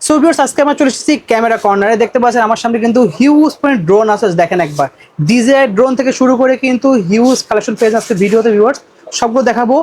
So viewers, আজকে আমরা চলে এসেছি ক্যামেরা কর্নারে। দেখতে পাচ্ছেন আমার সামনে কিন্তু হিউজ পয়েন্ট ড্রোন আছে। দেখেন একবার, ডিজে ড্রোন থেকে শুরু করে কিন্তু হিউজ কালেকশন পেয়ে যাচ্ছে ভিডিওতে। ভিউয়ার্স, সবগুলো দেখাবো।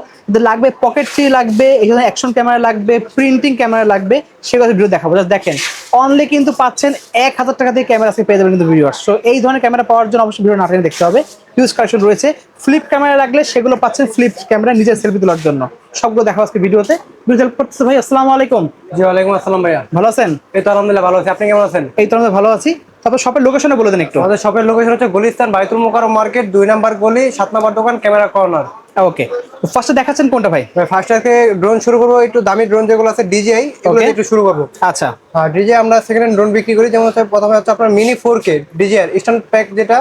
লাগবে পকেট থ্রি, লাগবে এখানে অ্যাকশন ক্যামেরা, লাগবে প্রিন্টিং ক্যামেরা, লাগবে সেগুলো ভিডিও দেখাবো। জাস্ট দেখেন, অনলি কিন্তু পাচ্ছেন 1000 টাকা দিয়ে ক্যামেরা আজকে পেয়ে যাবেন কিন্তু ভিউয়ার্স। সো এই ধরনের ক্যামেরা পাওয়ার জন্য অবশ্যই ভিডিও না টেনে দেখতে হবে। হিউজ কালেকশন রয়েছে। ফ্লিপ ক্যামেরা লাগলে সেগুলো পাচ্ছেন ফ্লিপ ক্যামেরা নিজের সেলফি তোলার জন্য। সবগুলো দেখাবো আজকে ভিডিওতে। ভিডিও হেল্প করতেছে ভাই। আসসালামু আলাইকুম। জি ওয়ালাইকুম আসসালাম ভাইয়া। ভালো আছেন? এই তো আলহামদুলিল্লাহ ভালো আছি, আপনি কেমন আছেন? এই তো আমরা ভালো আছি। তারপর শপের লোকেশনে বলে দেন একটু। আমাদের শপের লোকেশন হচ্ছে গুলিস্তান বাইতুল মোকাররম মার্কেট, 2 নম্বর গলি, 7 নম্বর দোকান, ক্যামেরা কর্নার। ওকে, ফার্স্টে দেখাচ্ছেন কোনটা ভাই? ফার্স্ট থেকে ড্রোন শুরু করবো, একটু দামি ড্রোন যেগুলো আছে ডিজিআই, এগুলো দিয়ে একটু শুরু করবো। আচ্ছা, আর ডিজিআই আমরা সেকেন্ড হ্যান্ড ড্রোন বিক্রি করি, যেমন হচ্ছে প্রথমে হচ্ছে আপনার mini 4K DJI stand pack, যেটা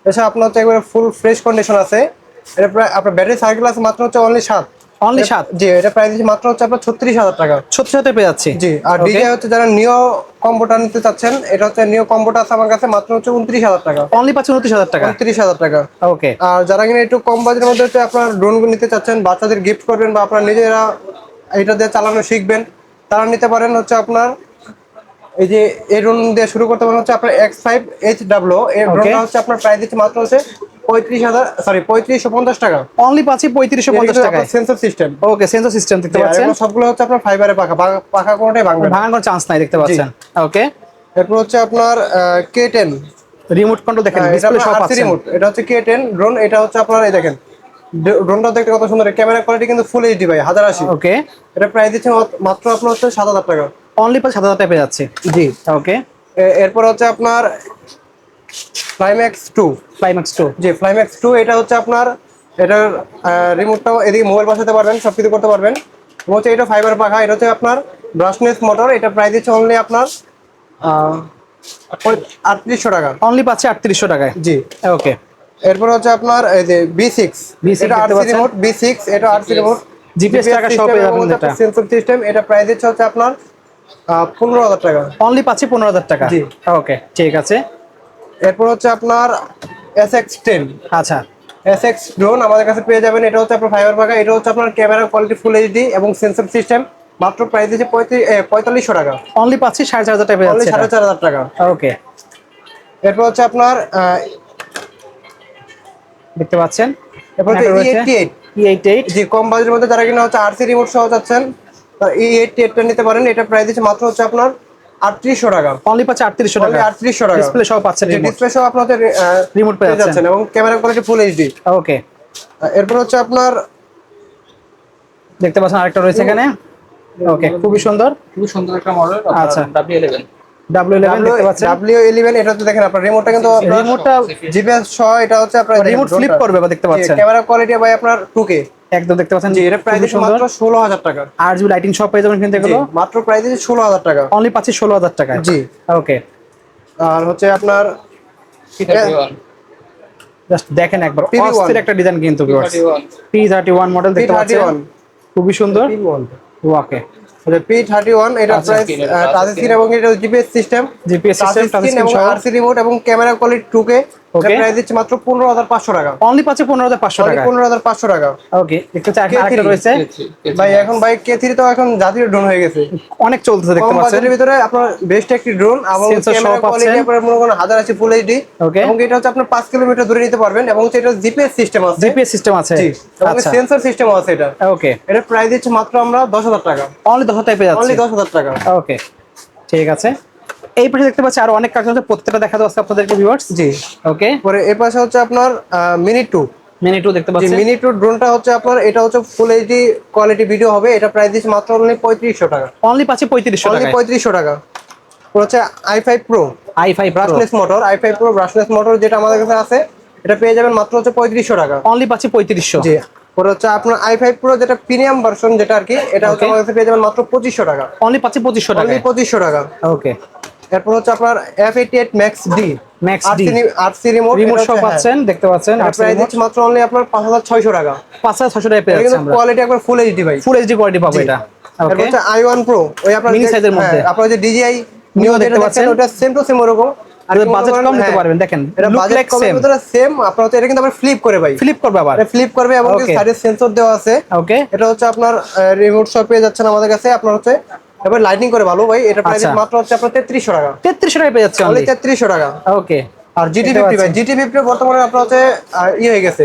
এছাড়া আপনার হচ্ছে একবারে ফুল ফ্রেশ কন্ডিশন আছে। এটা প্রায় আপনার ব্যাটারি সাইকেল আছে মাত্র হচ্ছে অনলি 7। অনলি 7? জি, এটা প্রাইস দিচ্ছি মাত্র হচ্ছে আপনার 36,000 টাকা। 36,000 পেয়ে যাচ্ছে। জি, আর ডিজিআই হচ্ছে যারা নিও কম্বোটা নিতে চাচ্ছেন, এটা হচ্ছে নিও কম্বোটা আছে আমার কাছে মাত্র হচ্ছে 29,000 টাকা। অনলি পাচ্ছেন 29,000 টাকা। 29,000 টাকা। ওকে। আর যারা কিনা একটু কম বাজেটের মধ্যে হচ্ছে আপনার ড্রোনগুলো নিতে চাচ্ছেন, বাচ্চাদের গিফট করবেন বা আপনার নিজেরা এটা দিয়ে চালানো শিখবেন, তারা নিতে পারেন হচ্ছে আপনার এই যে এই ড্রোন দিয়ে শুরু করতে পারেন হচ্ছে আপনার X5HW। এই ড্রোনটা হচ্ছে আপনার প্রাইস দিচ্ছে মাত্র হচ্ছে 35,050 টাকা। অনলি পাচ্ছি 3550 টাকা। Sensor system. Okay, sensor system দেখতে পাচ্ছেন। সবগুলো হচ্ছে আপনার ফাইবারে পাকা, পাকা কোনোটাই ভাঙবে না, ভাঙার কোনো চান্স নাই, দেখতে পাচ্ছেন। ওকে। এরপর হচ্ছে আপনার K10 রিমোট কন্ট্রোল দেখেন, এটা ডিসপ্লে আপনার সব RC পাচ্ছেন। রিমোট। এটা হচ্ছে K10 ড্রোন। এটা হচ্ছে আপনার এই দেখেন, ড্রোনটা দেখতে কত সুন্দর, ক্যামেরা কোয়ালিটি কিন্তু ফুল এইচডি ভাই, 1080। ওকে। এটা প্রাইস দিচ্ছে মাত্র আপনার হচ্ছে 7,000 টাকা। অনলি পাচ্ছি 7,000 টাকা পেয়ে যাচ্ছে। জি। ওকে। এরপর হচ্ছে আপনার ফ্লাইম্যাক্স 2। ক্লাইম্যাক্স 2? জি, ফ্লাইম্যাক্স 2 এটা হচ্ছে আপনার এটার রিমোটটাও এদিকে মোবাইল বসাতে পারবেন, সব কিছু করতে পারবেন। এবং হচ্ছে এটা ফাইবার পাখা, এটা হচ্ছে আপনার ব্রাশলেস মোটর। এটা প্রাইস দিচ্ছে অনলি আপনার 3800 টাকা। অনলি পাচ্ছি 3800 টাকায়। জি। ওকে। এরপর হচ্ছে আপনার এই যে B6, এটা RC রিমোট। B6 এটা RC রিমোট, জিপিএস টাকা সব পেয়ে যাবেন। এটা সেন্সর সিস্টেম। এটা প্রাইস দিচ্ছে হচ্ছে আপনার 15,000 টাকা। অনলি পাচ্ছি 15,000 টাকা। জি। ওকে, ঠিক আছে। এরপর হচ্ছে আপনার SX10। আচ্ছা, SX ড্রোন আমাদের কাছে পেয়ে যাবেন। এটা হচ্ছে আপনার ফাইবার পাকা, এটা হচ্ছে আপনার ক্যামেরা কোয়ালিটি ফুল এইচডি এবং সেন্সর সিস্টেম। মাত্র প্রাইস দিচ্ছে 4500 টাকা। অনলি পাচ্ছি 4,500 টাকা পেয়ে অনলি যাচ্ছে। 4,500 টাকা। ওকে। এরপর হচ্ছে আপনার দেখতে পাচ্ছেন, এরপর হচ্ছে E88। E88? জি, কম বাজেটের মধ্যে যারা কিনা হচ্ছে RC রিমোট সহ যাচ্ছেন, E88 টা নিতে পারেন। এটা প্রাইস দিচ্ছে মাত্র হচ্ছে আপনার 3800 টাকা। অনলি পাচ্ছে 3800 টাকা। 3800 টাকা। ডিসপ্লে সহ পাচ্ছেন, ডিসপ্লে সহ আপনার রিমোট পেয়ে যাচ্ছেন এবং ক্যামেরা কোয়ালিটি ফুল এইচডি। ওকে। এরপর হচ্ছে আপনার দেখতে পাচ্ছেন আরেকটা রয়েছে এখানে। ওকে, খুবই সুন্দর, খুব সুন্দর একটা মডেল। আচ্ছা। W11 W11 দেখতে পাচ্ছেন। W11 এটা হচ্ছে দেখেন আপনার রিমোটটা কিন্তু আপনার রিমোটটা জিপিএস সহ। এটা হচ্ছে আপনার রিমোট ফ্লিপ করবে বা দেখতে পাচ্ছেন। ক্যামেরা কোয়ালিটি ভাই আপনার 2K একদম দেখতে পাচ্ছেন। জি, এটা প্রাইস খুবই সুন্দর। মাত্র 16,000 টাকা। RGB লাইটিং সব পেয়ে যাবেন কিন্তু এগুলো। মাত্র প্রাইস দিচ্ছে 16,000 টাকা। অনলি পাচ্ছি 16,000 টাকা। জি। ওকে। আর হচ্ছে আপনার P31 জাস্ট দেখেন একবার, PV1 অস্থির একটা ডিজাইন কিন্তু ভিউয়ার্স। P31 মডেল দেখতে পাচ্ছেন, P31 খুবই সুন্দর। P1 ওকে। P31 এটা প্রাইস টাচ স্ক্রিন এবং এটা GPS system, GPS system, touch screen এবং সহ। RC রিমোট এবং ক্যামেরা কোয়ালিটি 2K। এটা ওকে। প্রাইস দিচ্ছে মাত্র 15,500 টাকা। অনলি পাচ্ছি 15,500 টাকা। 15,500 টাকা। ওকে, একটু আরেকটা রয়েছে ভাই এখন ভাই K3 তো এখন জাতীয় ড্রোন হয়ে গেছে, অনেক চলতেছে দেখতে কম পাচ্ছেন। বাজেটের ভিতরে আপনার বেস্ট একটি ড্রোন এবং Sensor সহ ক্যামেরা কোয়ালিটি পাচ্ছেন। আপনার মনে করেন 1080 ফুল এইচডি। ওকে। এবং এটা হচ্ছে আপনার 5 কিলোমিটার দূরে নিতে পারবেন এবং এটা জিপিএস সিস্টেম আছে। জিপিএস সিস্টেম আছে। জি, এবং আচ্ছা, সেন্সর সিস্টেম আছে এটা। ওকে। এটা প্রাইস দিচ্ছে মাত্র আমরা 10,000 টাকা। অনলি 10,000 টাকা পেয়ে যাচ্ছে। অনলি 10,000 টাকা। ওকে, ঠিক আছে। এই পাশে দেখতে পাচ্ছি আরো অনেক কাজ আছে, প্রত্যেকটা দেখা যাচ্ছে আপনাদেরকে ভিউয়ার্স। জি। ওকে। পরে এই পাশে হচ্ছে আপনার মিনি 2। মিনি 2 দেখতে জি, পাচ্ছেন। মিনি 2 ড্রোনটা হচ্ছে আপনার এটা হচ্ছে ফুল এইচডি কোয়ালিটি ভিডিও হবে। এটা প্রাইস দিচ্ছে মাত্র অনলি 3500 টাকা। অনলি পাচ্ছি 3500 অনলি টাকা। 3500 টাকা। হচ্ছে i5 Pro i5 Pro brushless motor. i5 Pro brushless motor যেটা আমাদের কাছে আছে, এটা পেয়ে যাবেন মাত্র হচ্ছে 3500 টাকা। অনলি পাচ্ছি 3500। জি। পরে হচ্ছে আপনার i5 Pro যেটা প্রিমিয়াম ভার্সন যেটা আর কি, এটা হচ্ছে আমাদের কাছে পেয়ে যাবেন মাত্র 2500 টাকা। অনলি পাচ্ছি 2500 টাকা। অনলি 2500 টাকা। ওকে। এরপর হচ্ছে আপনার F88 Max D Max D RC remote remote সহ পাচ্ছেন, দেখতে পাচ্ছেন। এটা প্রাইস দিচ্ছে মাত্র অনলি আপনার 5,600 টাকা। 5,600 টাকা পেয়ে এটা যাচ্ছে কিন্তু আমরা। কোয়ালিটি একবার ফুল এইচডি ভাই, ফুল এইচডি কোয়ালিটি পাবো এটা। এরপর ওকে। হচ্ছে i1 Pro ওই আপনার মিনি সাইজের মধ্যে। আপনার যে DJI নিও নিও দেখতে দেখতে পাচ্ছেন। পাচ্ছেন, ওটা সেম টু সেম ওরকম। আর বাজেট কম নিতে পারবেন, দেখেন এটা লুক বাজেট লাইক কমের সেম। ভিতরে সেম। আপনার হচ্ছে এটা কিন্তু আবার ফ্লিপ করে ভাই, ফ্লিপ করবে আবার। এটা ফ্লিপ করবে এবং Okay. সাইডে সেন্সর দেওয়া আছে। ওকে। এটা হচ্ছে আপনার রিমোট সহ পেয়ে যাচ্ছেন আমাদের কাছে। আপনার হচ্ছে এবার লাইটিং করে ভালো ভাই, এটা প্রাইস আচ্ছা। মাত্র হচ্ছে আপনার 3300 টাকা। 3300 টাকায় পেয়ে যাচ্ছে অনলি only। 3300 টাকা। ওকে। আর GT50 ভাই, GT50 বর্তমানে আপনার হচ্ছে হয়ে গেছে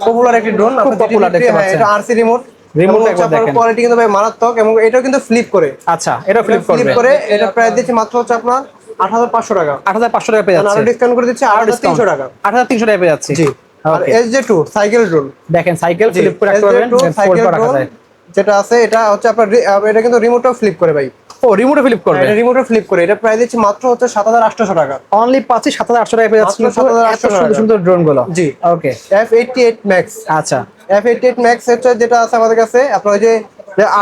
পপুলার একটি ড্রোন। খুব popular দেখতে পাচ্ছেন। এটা RC রিমোট, রিমোট হচ্ছে একবার আপনার দেখেন। কোয়ালিটি কিন্তু ভাই মারাত্মক, এবং এটাও কিন্তু ফ্লিপ করে। আচ্ছা, এটা ফ্লিপ ফ্লিপ করবে। করে, এটা প্রাইস দিচ্ছে মাত্র হচ্ছে আপনার 8500 টাকা। 8500 টাকায় পেয়ে যাচ্ছে। আরো ডিসকাউন্ট করে দিচ্ছে 8300 টাকা। 8300 টাকায় পেয়ে যাচ্ছে। জি। আর ওকে। SJ2 সাইকেল ড্রোন, দেখেন সাইকেল ফ্লিপ করে রাখতে পারবেন, SJ2 ফোল্ড সাইকেল করে রাখা ড্রোন যায়। যেটা আছে, এটা হচ্ছে আপনার এটা কিন্তু রিমোটও ফ্লিপ করে ভাই। ও, রিমোটে ফ্লিপ করবে। এটা রিমোটও ফ্লিপ করে, এটা প্রাইস দিচ্ছে মাত্র হচ্ছে 7800 টাকা। অনলি পাচ্ছি 7800 টাকায় পেয়ে যাচ্ছে। মাত্র কিন্তু 7800 এত সুন্দর টাকা। সুন্দর ড্রোন গুলো। জি। ওকে। F88 Max, আচ্ছা। F88 Max হচ্ছে যেটা আছে আমাদের কাছে, আপনার ওই যে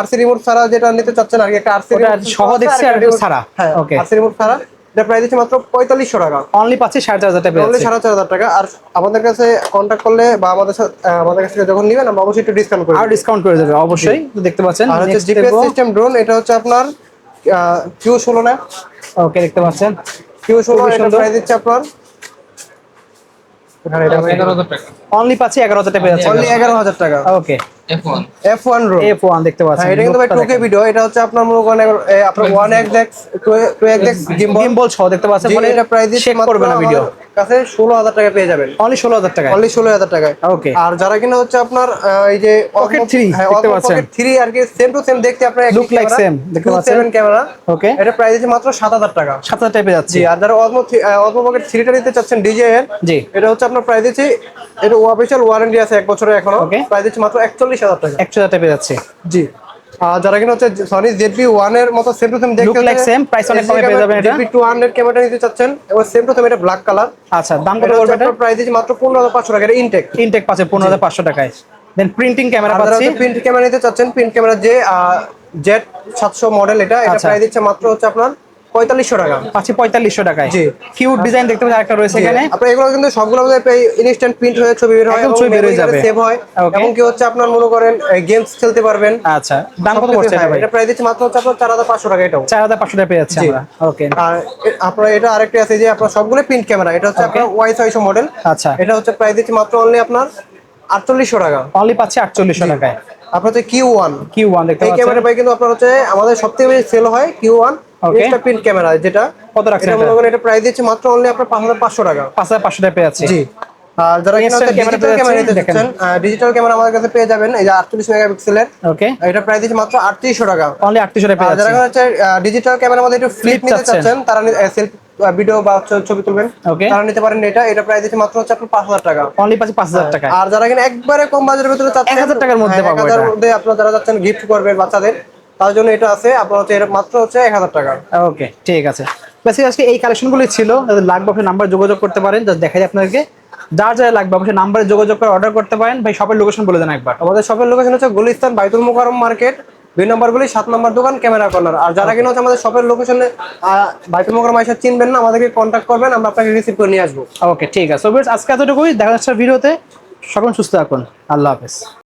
RC রিমোট ছাড়া যেটা নিতে চাচ্ছেন আর কি, একটা RC ওটা রিমোট সহ দেখছি আর একটা ছাড়া। হ্যাঁ, ওকে। RC রিমোট ছাড়া, এটা প্রাইস দিচ্ছে মাত্র 4500 টাকা। অনলি পাচ্ছি 4500 টাকা পেয়ে অনলি যাচ্ছে। 4500 টাকা। আর আমাদের কাছে কন্ট্যাক্ট করলে বা আমাদের কাছে যখন নেবেন, আমরা অবশ্যই একটু ডিসকাউন্ট করে আর দেব। ডিসকাউন্ট করে দেবে অবশ্যই। দেখতে পাচ্ছেন আর হচ্ছে নেক্সট জিপিএস দেখবো। সিস্টেম ড্রোন, এটা হচ্ছে আপনার Q16 না, ওকে, দেখতে পাচ্ছেন Q16, খুবই এটা সুন্দর। প্রাইস দিচ্ছে আপনার এখানে এটা 11,000 টাকা। অনলি পাচ্ছি 11000 টাকা পেয়ে যাচ্ছে। অনলি 11000 টাকা। ওকে। F1 F1 drone. F1 দেখতে পাচ্ছেন। হ্যাঁ, এটা কিন্তু ভাই 2K ভিডিও, এটা হচ্ছে আপনার মনে করেন আপনার 1xx 2xx গিম্বল গিম্বল সহ দেখতে পাচ্ছেন। মানে এটা প্রাইস চেক করবে না ভিডিও। কাছে 16000 টাকা পেয়ে যাবেন। অনলি 16000 টাকা। অনলি 16000 টাকায়। ওকে। আর যারা কিনা হচ্ছে আপনার এই যে Pocket 3 দেখতে পাচ্ছেন। পকেট 3 আর কি সেম টু সেম দেখতে, আপনার একই Look like same দেখতে পাচ্ছেন। 7 ক্যামেরা। ওকে। এটা প্রাইস আছে মাত্র 7000 টাকা। 7000 টাকা পেয়ে যাচ্ছে। জি। আর যারা অসমো পকেট 3টা নিতে চাচ্ছেন DJI এর, জি। এটা হচ্ছে আপনার প্রাইস আছে, এটা অফিশিয়াল ওয়ারেন্টি আছে 1 বছরের এখনো। ওকে। প্রাইস আছে মাত্র 41000 টাকা। 1000 টাকা পেয়ে যাচ্ছে। জি। আর যারা কিনা হচ্ছে সনি ZV-1 এর মতো সেম টু সেম দেখতে, Look like same, price অনেক কমে পেয়ে যাবেন এটা। ZV-200 ক্যামেরা নিতে চাচ্ছেন, এবং সেম টু সেম এটা ব্ল্যাক কালার। আচ্ছা, দাম কত পড়বে এটা? প্রাইস আছে মাত্র 15500 টাকা। এটা ইনটেক ইনটেক পাচ্ছে 15500 টাকায়। দেন প্রিন্টিং ক্যামেরা আর যারা পাচ্ছি। প্রিন্ট ক্যামেরা নিতে চাচ্ছেন, প্রিন্ট ক্যামেরা যে Z700 মডেল, এটা আচ্ছা। প্রাইস দিচ্ছে মাত্র হচ্ছে আপনার 4500 টাকা। পাচ্ছি 4500 টাকায়। জি। কিউট ডিজাইন দেখতে পাচ্ছেন, আরেকটা রয়েছে এখানে। আপনার এগুলো কিন্তু সবগুলো ইনস্ট্যান্ট প্রিন্ট হয়ে ছবি বের হয়, একদম ছবি বের হয়ে যাবে। সেভ হয়, Okay. এবং কি হচ্ছে আপনার মনে করেন গেমস খেলতে পারবেন। আচ্ছা, দাম কত সবকিছু পড়ছে এটা হয়। ভাই? এটা প্রাইস দিচ্ছে মাত্র হচ্ছে আপনার 4500 টাকা। এটাও 4500 টাকা পেয়ে যাচ্ছে জি। আমরা। ওকে। আর আপনার এটা আরেকটা আছে যে আপনার সবগুলো প্রিন্ট ক্যামেরা, এটা হচ্ছে আপনার Y600 মডেল। আচ্ছা। এটা হচ্ছে প্রাইস দিচ্ছে মাত্র অনলি আপনার 4800 টাকা। অনলি পাচ্ছি 4800 টাকায়। আপনার হচ্ছে Q1, Q1 দেখতে এই পাচ্ছেন। ক্যামেরা ভাই কিন্তু আপনার হচ্ছে আমাদের সবথেকে বেশি সেল হয় Q1 Okay. Insta print camera, যেটা কত রাখছেন এটা এটা? মনে করেন এটা প্রাইস দিচ্ছে মাত্র অনলি আপনার 5500 টাকা। 5500 টাকা পেয়ে যাচ্ছে। জি। আর যারা কিনা Instant camera ডিজিটাল পেয়ে ক্যামেরা যাচ্ছে, নিতে দেখেন। চাচ্ছেন, ডিজিটাল ক্যামেরা আমাদের কাছে পেয়ে যাবেন এই যে 48 মেগাপিক্সেলের। ওকে। এটা প্রাইস দিচ্ছে মাত্র 3800 টাকা। অনলি 3800 টাকা পেয়ে আর যারা যাচ্ছে। হচ্ছে ডিজিটাল ক্যামেরার মধ্যে একটু ফ্লিপ Flip নিতে চাচ্ছেন। চাচ্ছেন, তারা সেলফি ভিডিও বা ছবি তুলবেন, Okay. তারা নিতে পারেন এটা প্রাইস দিচ্ছে মাত্র হচ্ছে আপনার 5000 টাকা। অনলি পাচ্ছি 5000 টাকায়। আর যারা কিনা একবারে কম বাজেটের ভিতরে চাচ্ছেন, 1000 টাকার মধ্যে পাবো 1000 এটা। এর মধ্যে আপনারা যারা চাচ্ছেন গিফট করবেন বাচ্চাদের, তার জন্য এটা আছে আপনার হচ্ছে এটা মাত্র হচ্ছে 1000 টাকা। ওকে, ঠিক আছে। বেসিক্যালি আজকে এই কালেকশনগুলোই ছিল। যাদের লাগবে আপনি নাম্বার যোগাযোগ করতে পারেন, জাস্ট দেখাই আপনাদেরকে। যার যারা লাগবে অবশ্যই নাম্বারে যোগাযোগ করে অর্ডার করতে পারেন। ভাই শপের লোকেশন বলে দেন একবার। আমাদের শপের লোকেশন হচ্ছে গুলিস্তান বাইতুল মুকাররম মার্কেট, 2 নম্বর গলি 7 নম্বর দোকান, ক্যামেরা কর্নার। আর যারা কিনা হচ্ছে আমাদের শপের লোকেশনে বাইতুল মুকাররম এসে চিনবেন না, আমাদেরকে কন্ট্যাক্ট করবেন, আমরা আপনাকে রিসিভ করে নিয়ে আসবো। ওকে, ঠিক আছে। সো আজকে এতটুকুই। দেখা যাচ্ছে ভিডিওতে। সকল সুস্থ থাকুন। আল্লাহ হাফেজ।